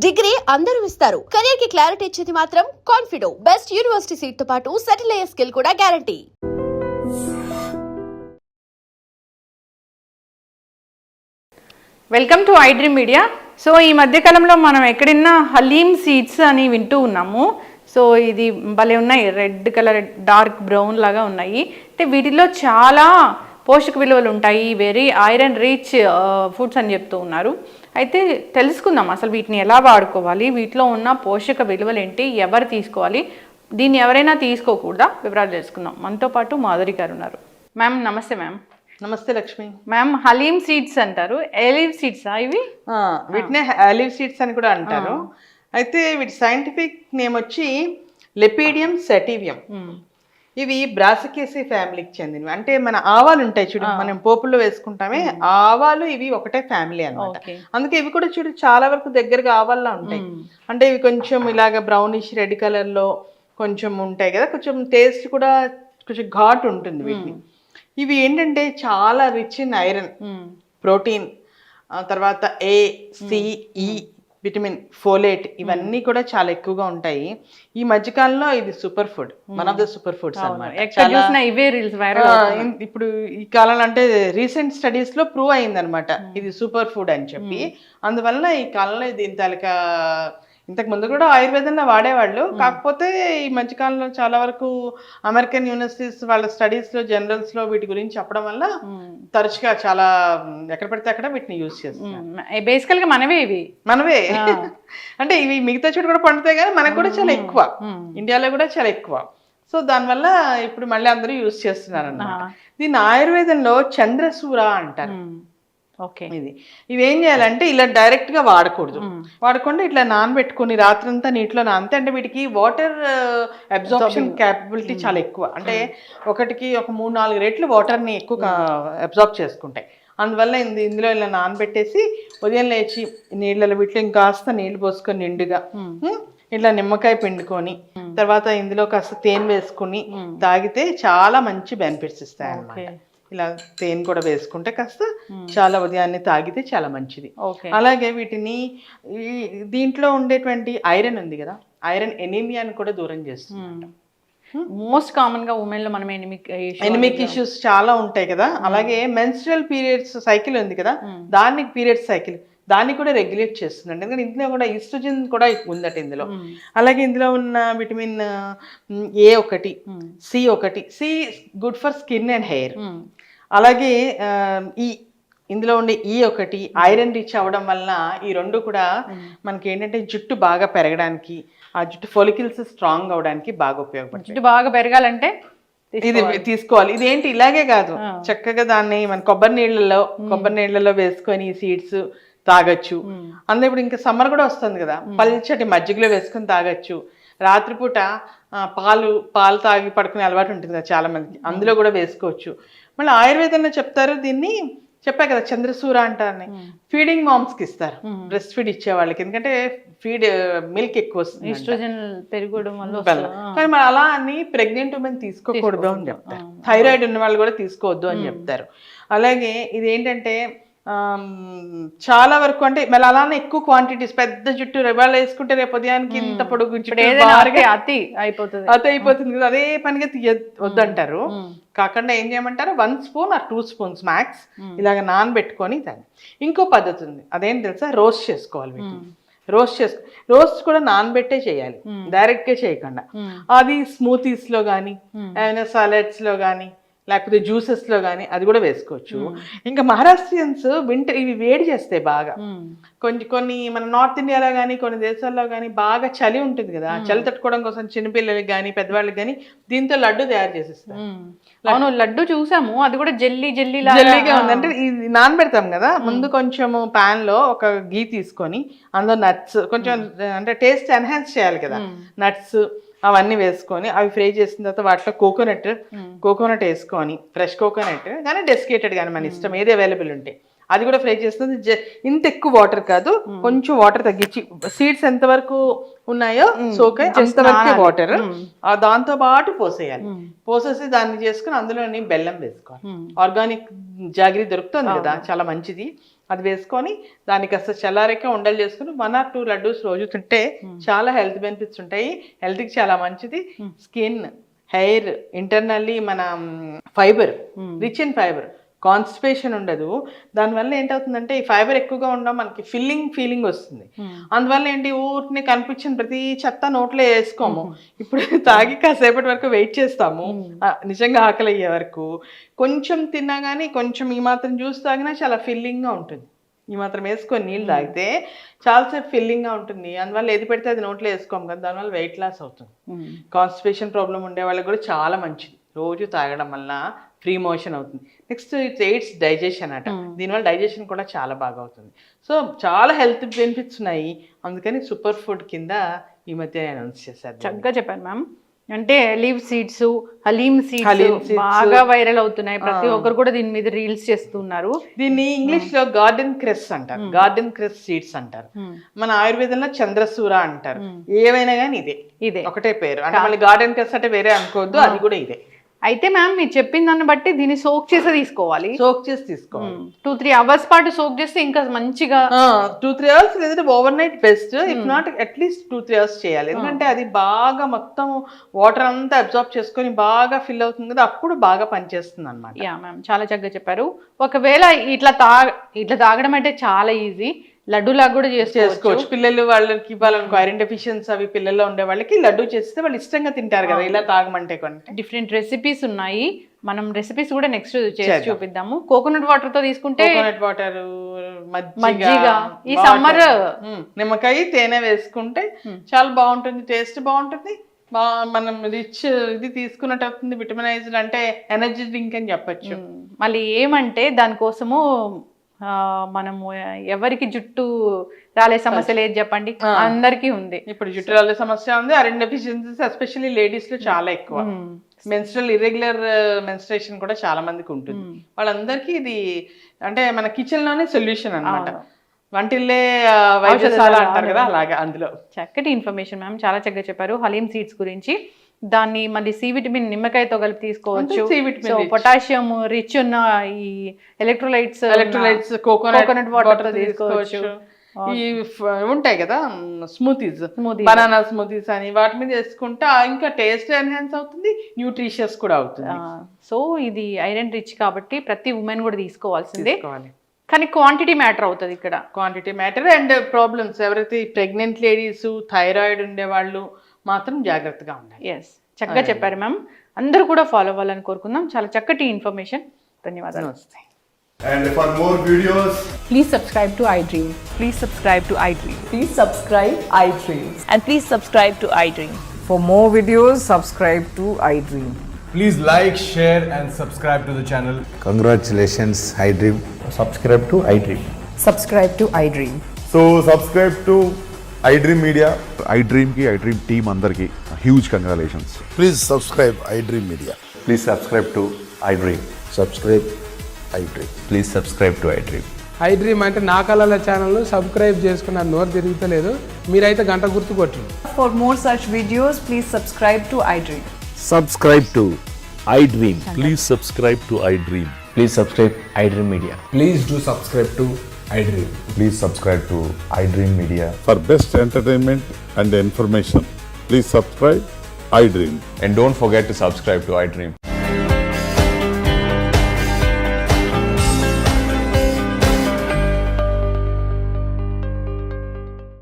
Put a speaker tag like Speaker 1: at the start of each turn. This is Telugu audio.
Speaker 1: డిగ్రీ అందరూ ఇస్తారు. కెరీర్ కి క్లారిటీ ఇచ్చేది మాత్రం కాన్ఫిడో. బెస్ట్ యూనివర్సిటీ సీట్ తో పాటు సెటిల్ అయ్యే స్కిల్ కూడా guarantee.
Speaker 2: Welcome to I dream media. So ఈ మధ్యకాలంలో మనం ఎక్కడైనా హలీమ్ సీడ్స్ అని వింటూ ఉన్నాము. సో ఇది భలే ఉన్నాయి, రెడ్ కలర్ డార్క్ బ్రౌన్ లాగా ఉన్నాయి. అంటే వీటిలో చాలా పోషక విలువలు ఉంటాయి, వెరీ ఐరన్ రిచ్ ఫుడ్స్ అని చెప్తూ ఉన్నారు. అయితే తెలుసుకుందాం అసలు వీటిని ఎలా వాడుకోవాలి, వీటిలో ఉన్న పోషక విలువలు ఏంటి, ఎవరు తీసుకోవాలి, దీన్ని ఎవరైనా తీసుకోకూడదా, వివరాలు తెలుసుకుందాం. మనతో పాటు మాధురి గారు ఉన్నారు. మ్యామ్ నమస్తే. మ్యామ్
Speaker 3: నమస్తే లక్ష్మి.
Speaker 2: మ్యామ్ హలీమ్ సీడ్స్ అంటారు, ఆలివ్ సీడ్స్ ఇవి?
Speaker 3: వీటినే ఆలివ్ సీడ్స్ అని కూడా అంటారు. అయితే వీటి సైంటిఫిక్ నేమ్ వచ్చి లెపీడియం సెటివియం. ఇవి బ్రాసికేసి ఫ్యామిలీకి చెందినవి. అంటే మన ఆవాలు ఉంటాయి చూడు, మనం పోపుల్లో వేసుకుంటామే, ఆవాలు ఇవి ఒకటే ఫ్యామిలీ అన్నమాట. అందుకే ఇవి కూడా చూడు చాలా వరకు దగ్గరగా ఆవాల్లా ఉంటాయి. అంటే ఇవి కొంచెం ఇలాగ బ్రౌనిష్ రెడ్ కలర్ లో కొంచెం ఉంటాయి కదా, కొంచెం టేస్ట్ కూడా కొంచెం ఘాట్ ఉంటుంది వీటిని. ఇవి ఏంటంటే చాలా రిచ్ ఇన్ ఐరన్, ప్రోటీన్, తర్వాత ఏ, సి, ఈ విటమిన్, ఫోలేట్ ఇవన్నీ కూడా చాలా ఎక్కువగా ఉంటాయి. ఈ మధ్యకాలంలో ఇది super food, one of the super foods అన్నమాట. ఇప్పుడు ఈ కాలంలో అంటే రీసెంట్ స్టడీస్ లో ప్రూవ్ అయింది అనమాట ఇది సూపర్ ఫుడ్ అని చెప్పి. అందువలన ఈ కాలంలో దీని తాలూకా ఇంతకు ముందు కూడా ఆయుర్వేదంలో వాడేవాళ్ళు. కాకపోతే ఈ మధ్యకాలంలో చాలా వరకు అమెరికన్ యూనివర్సిటీస్ వాళ్ళ స్టడీస్ లో జనరల్స్ లో వీటి గురించి చెప్పడం వల్ల తరచుగా చాలా ఎక్కడ పడితే అక్కడ వీటిని యూజ్ చేస్తున్నారు.
Speaker 2: బేసికల్ గా మనవే
Speaker 3: అంటే ఇవి మిగతా చోట కూడా పండుతాయి కానీ మనకు కూడా చాలా ఎక్కువ, ఇండియాలో కూడా చాలా ఎక్కువ. సో దానివల్ల ఇప్పుడు మళ్ళీ అందరూ యూజ్ చేస్తున్నారు అన్నమాట. దీన్ని ఆయుర్వేదంలో చంద్రసూర అంటారు. ఇవి ఏం చేయాలంటే ఇలా డైరెక్ట్ గా వాడకూడదు. వాడకుండా ఇట్లా నానబెట్టుకుని రాత్రంతా నీటిలో నానితే, అంటే వీటికి వాటర్ అబ్జార్ప్షన్ క్యాపబిలిటీ చాలా ఎక్కువ. అంటే ఒకటికి ఒక 3-4 రెట్లు వాటర్ ని ఎక్కువ అబ్జార్బ్ చేసుకుంటాయి. అందువల్ల ఇందులో ఇలా నానబెట్టేసి ఉదయం లేచి నీళ్ళలో వీటిలో ఇంకాస్త నీళ్లు పోసుకొని నిండుగా ఇట్లా నిమ్మకాయ పిండుకొని తర్వాత ఇందులో కాస్త తేనె వేసుకుని తాగితే చాలా మంచి బెనిఫిట్స్ ఇస్తాయి అన్నమాట. ఇలా తేనె కూడా వేసుకుంటే కాస్త చాలా ఉదయాన్నే తాగితే చాలా మంచిది. అలాగే వీటిని దీంట్లో ఉండేటువంటి ఐరన్ ఉంది కదా, ఐరన్ ఎనీమియాని కూడా దూరం చేస్తుంది.
Speaker 2: మోస్ట్ కామన్ గా ఉమెన్ లో మనం
Speaker 3: ఎనిమిక్ ఇష్యూస్ చాలా ఉంటాయి కదా. అలాగే మెన్స్ట్రువల్ పీరియడ్స్ సైకిల్ ఉంది కదా, దాన్ని పీరియడ్స్ సైకిల్ దాన్ని కూడా రెగ్యులేట్ చేస్తుందండి. ఎందుకంటే ఇందులో కూడా ఈస్ట్రోజన్ కూడా ఉందట ఇందులో. అలాగే ఇందులో ఉన్న vitamin A1, C1, C good for skin and hair. అలాగే ఇందులో ఉండే E1 ఐరన్ రిచ్ అవ్వడం వలన ఈ రెండు కూడా మనకి ఏంటంటే జుట్టు బాగా పెరగడానికి, ఆ జుట్టు ఫొలికిల్స్ స్ట్రాంగ్ అవడానికి బాగా ఉపయోగపడుతుంది.
Speaker 2: జుట్టు బాగా పెరగాలంటే
Speaker 3: ఇది తీసుకోవాలి. ఇదేంటి ఇలాగే కాదు, చక్కగా దాన్ని మన కొబ్బరి నీళ్ళలో వేసుకొని ఈ సీడ్స్ తాగొచ్చు. అందులో ఇప్పుడు ఇంకా సమ్మర్ కూడా వస్తుంది కదా, పల్చటి మజ్జిగలో వేసుకొని తాగొచ్చు. రాత్రిపూట పాలు తాగి పడుకునే అలవాటు ఉంటుంది కదా చాలా మందికి, అందులో కూడా వేసుకోవచ్చు. మళ్ళీ ఆయుర్వేదంలో చెప్తారు, దీన్ని చెప్పా కదా చంద్రసూర అంటారని, ఫీడింగ్ మామ్స్ కి ఇస్తారు, బ్రెస్ట్ ఫీడ్ ఇచ్చే వాళ్ళకి. ఎందుకంటే మిల్క్ ఎక్కువ వస్తుంది,
Speaker 2: ఈస్ట్రోజన్ పెరగడం వల్ల.
Speaker 3: కానీ మరి అలా అని ప్రెగ్నెంట్ ఉమెన్ తీసుకోకూడదు అని చెప్తారు. థైరాయిడ్ ఉన్న వాళ్ళు కూడా తీసుకోవద్దు అని చెప్తారు. అలాగే ఇది ఏంటంటే చాలా వరకు అంటే మళ్ళీ అలానే ఎక్కువ క్వాంటిటీస్, పెద్ద జుట్టు రెబాలు వేసుకుంటే రేపు ఉదయానికి ఇంత పొడుగు
Speaker 2: అతి
Speaker 3: అయిపోతుంది కదా, అదే పనిగా వద్దంటారు. కాకుండా ఏం చేయమంటారు, 1 స్పూన్ ఆర్ 2 స్పూన్స్ మ్యాక్స్ ఇలాగ నానబెట్టుకొని దాన్ని. ఇంకో పద్ధతి ఉంది, అదేంటి తెలుసా, రోస్ట్ చేసుకోవాలి వీటిని. రోస్ట్ కూడా నానబెట్టే చేయాలి, డైరెక్ట్ గా చేయకుండా. అది స్మూతీస్ లో కానీ, ఏమైనా సాలెడ్స్ లో కానీ, లేకపోతే జ్యూసెస్ లో కానీ అది కూడా వేసుకోవచ్చు. ఇంకా మహారాష్ట్రియన్స్ వింటర్ ఇవి వేడి చేస్తాయి బాగా. కొన్ని మన నార్త్ ఇండియాలో కానీ కొన్ని దేశాల్లో కానీ బాగా చలి ఉంటుంది కదా, చలి తట్టుకోవడం కోసం చిన్నపిల్లలకి కానీ పెద్దవాళ్ళకి కానీ దీంతో లడ్డు తయారు చేసేస్తారు.
Speaker 2: అవును, లడ్డు చూసాము, అది కూడా జల్లీగా
Speaker 3: ఉంది. అంటే ఇది నానబెడతాం కదా, ముందు కొంచెము పాన్ లో ఒక గీ తీసుకొని అందులో నట్స్ కొంచెం, అంటే టేస్ట్ ఎన్హాన్స్ చేయాలి కదా, నట్స్ అవన్నీ వేసుకొని అవి ఫ్రై చేసిన తర్వాత వాటిలో కోకోనట్ వేసుకొని, ఫ్రెష్ కోకోనట్ కానీ డెసికేటెడ్ కానీ మన ఇష్టం ఏది అవైలబుల్ ఉంటే అది కూడా ఫ్రై చేస్తుంది. ఇంత ఎక్కువ వాటర్ కాదు, కొంచెం వాటర్ తగ్గించి సీడ్స్ ఎంతవరకు ఉన్నాయో సోకాయ అంతవరకే వాటర్ దాంతో పాటు పోసేసి దాన్ని చేసుకుని అందులో బెల్లం వేసుకోవాలి. ఆర్గానిక్ జాగరీ దొరుకుతుంది కదా, చాలా మంచిది. అది వేసుకొని దానికి కాస్త చల్లారాక ఉండలు చేసుకుని 1 or 2 లడ్డూస్ రోజు తింటే చాలా హెల్త్ బెనిఫిట్స్ ఉంటాయి. హెల్త్కి చాలా మంచిది. స్కిన్, హెయిర్, ఇంటర్నల్లీ మన fibre, rich in fibre, constipation ఉండదు. దానివల్ల ఏంటవుతుందంటే ఈ ఫైబర్ ఎక్కువగా ఉండడం మనకి ఫీలింగ్ వస్తుంది. అందువల్ల ఏంటి, ఊరిని కనిపించిన ప్రతి చెత్త నోట్లో వేసుకోము. ఇప్పుడు తాగి కాసేపటి వరకు వెయిట్ చేస్తాము, నిజంగా ఆకలి అయ్యే వరకు. కొంచెం తిన్నా కానీ కొంచెం ఈ మాత్రం జ్యూస్ తాగినా చాలా ఫిల్లింగ్గా ఉంటుంది. ఈ మాత్రం వేసుకొని నీళ్ళు తాగితే చాలాసేపు ఫిల్లింగ్గా ఉంటుంది. అందువల్ల ఏది పెడితే అది నోట్లో వేసుకోము కదా, దానివల్ల వెయిట్ లాస్ అవుతుంది. కాన్స్టిపేషన్ ప్రాబ్లం ఉండే వాళ్ళకి కూడా చాలా మంచిది రోజు తాగడం వల్ల. ఫ్రీ మోషన్ అవుతుంది. నెక్స్ట్ ఇట్స్ ఎయిడ్స్ డైజెషన్ అట. దీనివల్ల డైజెషన్ కూడా చాలా బాగా అవుతుంది. సో చాలా హెల్త్ బెనిఫిట్స్ ఉన్నాయి. అందుకని సూపర్ ఫుడ్ కింద ఈ మధ్య అనౌన్స్ చేశారు.
Speaker 2: చక్కగా చెప్పాను మ్యామ్. అంటే లీవ్ సీడ్స్, హలీమ్ సీడ్స్ బాగా వైరల్ అవుతున్నాయి. ప్రతి ఒక్కరు కూడా దీని మీద రీల్స్ చేస్తున్నారు.
Speaker 3: దీన్ని ఇంగ్లీష్ లో గార్డెన్ క్రెస్ అంటారు, గార్డెన్ క్రెస్ సీడ్స్ అంటారు. మన ఆయుర్వేదంలో చంద్రసూర అంటారు. ఏవైనా కానీ ఇదే ఒకటే పేరు. అంటే మళ్ళీ గార్డెన్ క్రెస్ అంటే వేరే అనుకోవద్దు, అది కూడా ఇదే.
Speaker 2: అయితే మ్యామ్ మీరు చెప్పిన దాన్ని బట్టి దీన్ని సోక్ చేసి తీసుకోవాలి. 2-3 అవర్స్ పాటు సోక్ చేస్తే ఇంకా మంచిగా
Speaker 3: 2-3 అవర్స్ లేదంటే over night best. If not at least 2-3 hours చేయాలి. ఎందుకంటే అది బాగా మొత్తం వాటర్ అంతా అబ్జార్బ్ చేసుకొని బాగా ఫిల్ అవుతుంది కదా, అప్పుడు బాగా పనిచేస్తుంది అనమాట.
Speaker 2: యా మ్యామ్, చాలా చక్కగా చెప్పారు. ఒకవేళ ఇట్లా తాగడం అంటే చాలా ఈజీ. లడ్డూలాగా కూడా చేసుకోవచ్చు.
Speaker 3: పిల్లలు వాళ్ళకి ఇవ్వాలనుకో, ఐరన్ డెఫిషియన్సీ అవి పిల్లల్లో ఉండే వాళ్ళకి లడ్డూ చేస్తే వాళ్ళు ఇష్టంగా తింటారు కదా, ఇలా తాగమంటే. కొన్ని
Speaker 2: డిఫరెంట్ రెసిపీస్ ఉన్నాయి. మనం రెసిపీస్ కూడా నెక్స్ట్ చేసి చూపిద్దాము. కోకోనట్ వాటర్ తో తీసుకుంటే
Speaker 3: కోకోనట్ వాటర్,
Speaker 2: మజ్జిగ, ఈ సమ్మర్
Speaker 3: నిమ్మకాయ, తేనె వేసుకుంటే చాలా బాగుంటుంది. టేస్ట్ బాగుంటుంది. మనం రిచ్ ఇది తీసుకున్నట్టు అవుతుంది. విటమినైజ్డ్ అంటే ఎనర్జీ డ్రింక్ అని చెప్పచ్చు.
Speaker 2: మళ్ళీ ఏమంటే దానికోసము మనము ఎవరికి జుట్టు రాలే సమస్య లేదు చెప్పండి, అందరికీ ఉంది.
Speaker 3: ఇప్పుడు జుట్టు రాలే సమస్య ఉంది. ఐరన్ డెఫిషియన్సీస్ ఎస్పెషల్లీ లేడీస్ లో చాలా ఎక్కువ. మెన్స్ట్రల్ ఇర్రెగ్యులర్ మెన్స్ట్రేషన్ కూడా చాలా మందికి ఉంటుంది. వాళ్ళందరికీ ఇది అంటే మన కిచెన్ లోనే సొల్యూషన్ అన్నమాట. వంటిల్లే వైద్యశాల అంటారు కదా, అలాగా. అందులో
Speaker 2: చక్కటి ఇన్ఫర్మేషన్ మ్యామ్, చాలా చక్కగా చెప్పారు హలీమ్ సీడ్స్ గురించి. దాన్ని మళ్ళీ సి విటమిన్ నిమ్మకాయతో కలిపి తీసుకోవచ్చు. పొటాషియం రిచ్ ఉన్న ఈ ఎలక్ట్రోలైట్స్ కోకోనట్ వాటర్ తో తీసుకోవచ్చు.
Speaker 3: ఈ ఉంటాయి కదా స్మూతీస్, బనానా స్మూతీస్ అని, వాటి మీద వేసుకుంటే ఇంకా టేస్ట్ ఎన్హాన్స్ అవుతుంది, న్యూట్రిషియస్ కూడా అవుతుంది.
Speaker 2: సో ఇది ఐరన్ రిచ్ కాబట్టి ప్రతి ఉమెన్ కూడా తీసుకోవాల్సిందే. కానీ క్వాంటిటీ మ్యాటర్ అవుతుంది ఇక్కడ.
Speaker 3: Quantity matter and problems. ఎవరైతే ప్రెగ్నెంట్ లేడీస్, థైరాయిడ్ ఉండేవాళ్ళు మాత్రం జాగ్రత్తగా ఉండాలి.
Speaker 2: ఎస్, చక్కగా చెప్పారు మ్యామ్. అందరూ కూడా ఫాలో అవ్వాలని కోరుకుందాం. చాలా చక్కటి ఇన్ఫర్మేషన్. ధన్యవాదాలు.
Speaker 3: నమస్తే.
Speaker 4: And for more videos,
Speaker 5: Please subscribe to iDream.
Speaker 6: Please subscribe to iDream.
Speaker 5: Please subscribe iDream.
Speaker 6: And please subscribe to iDream.
Speaker 5: For more videos, subscribe to iDream.
Speaker 4: please like, share, and subscribe to the channel.
Speaker 7: Congratulations, iDream.
Speaker 8: Subscribe to iDream.
Speaker 5: Subscribe to iDream.
Speaker 8: So subscribe to iDream Media.
Speaker 9: iDream ki iDream team andarki huge congratulations.
Speaker 7: Please subscribe iDream Media.
Speaker 8: Please subscribe to iDream.
Speaker 7: Subscribe iDream.
Speaker 8: Please subscribe to iDream.
Speaker 10: iDream అంటే నా కళల ఛానల్ సబ్స్క్రైబ్ చేసుకున్న నోరు తిరుగుతలేదు, మీరైతే గంట గుర్తు కొట్టండి.
Speaker 5: For more such videos, please subscribe to iDream.
Speaker 11: Subscribe to iDream. Please subscribe to iDream.
Speaker 8: Please subscribe iDream Media.
Speaker 4: Please do subscribe to iDream.
Speaker 8: Please subscribe to iDream Media.
Speaker 9: For best entertainment and information, please subscribe iDream.
Speaker 8: And don't forget to subscribe to iDream.